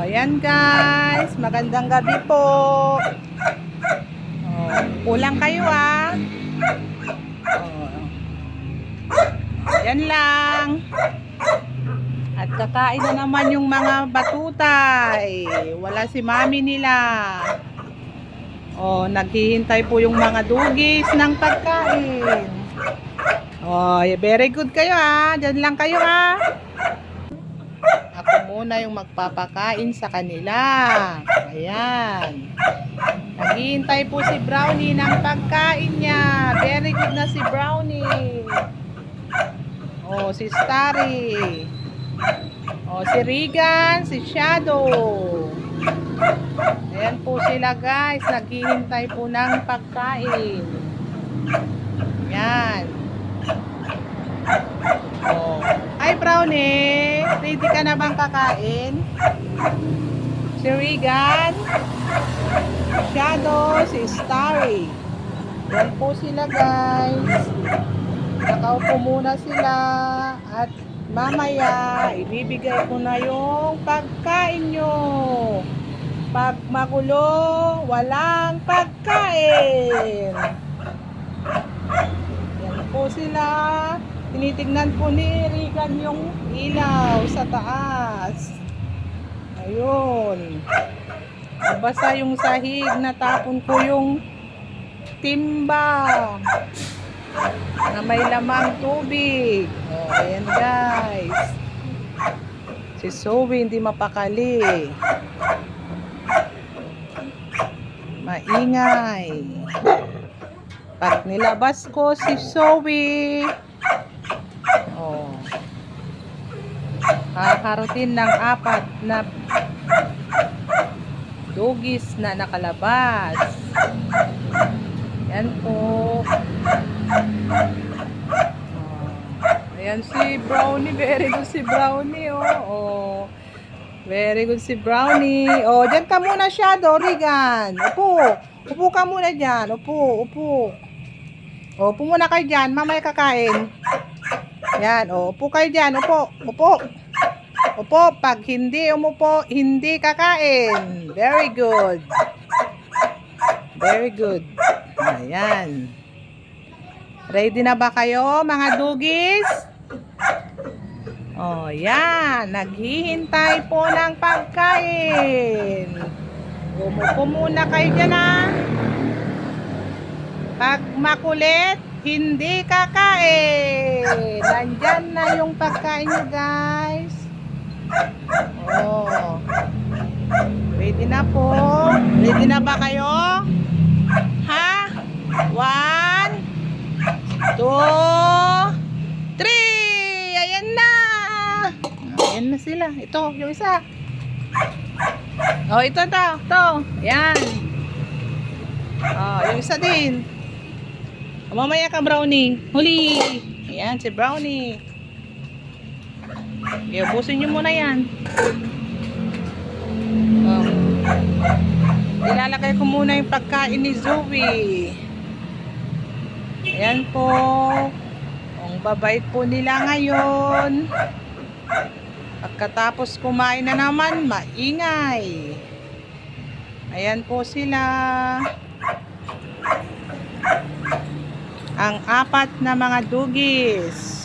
Ayan guys, magandang gabi po. Kulang kayo Yan lang. At kakain na naman yung mga batutay. Wala si mami nila. Naghihintay po yung mga dugis ng pagkain. Very good kayo Diyan lang kayo Ako muna yung magpapakain sa kanila. Ayan. Naghihintay po si Brownie ng pagkain niya. Very good na si Brownie. Si Starry. Si Regan, si Shadow. Ayan po sila guys. Naghihintay po ng pagkain. Ayan. Hi Brownie. Ready ka na bang kakain? Si Regan, Shadow, si Starry. Yan po sila guys. Nakaupo muna sila. At mamaya ibibigay ko na yung pagkain nyo. Pag magulo, walang pagkain. Yan po sila. Tinitignan po ni Regan yung ilaw sa taas. Ayun. Basa yung sahig, natapon ko yung timba na may lamang tubig. Ayan guys. Si Zoe hindi mapakali. Maingay. Pag nilabas ko si Zoe, kakarutin ng 4 na dugis na nakalabas. Yan po. Ayan si Brownie. Very good si Brownie. Very good si Brownie. Dyan ka muna Shadow, Regan. Upo ka muna dyan. Upo. Upo muna kayo dyan. Mamaya kakain. Yan. Upo kayo dyan. Upo. Pag hindi umupo, hindi kakain. Very good. Very good. Ayan. Ready na ba kayo, mga dugis? Yan. Naghihintay po ng pagkain. Umupo muna kayo dyan Pag makulit, hindi kakain. Nandyan na yung pagkain nyo, guys. Ready na po. Ready na ba kayo? 1, 2, 3. Ayan na. Ayan na sila. Ito, yung isa. Ito. Ayan. Yung isa din. Mamaya ka Brownie. Huli. Ayan si Brownie. Iubusin nyo muna yan. Ilalagay ko muna yung pagkain ni Zoe. Ayan po. Ang babait po nila ngayon. Pagkatapos kumain na naman, maingay. Ayan po sila. Ang 4 na mga dugis.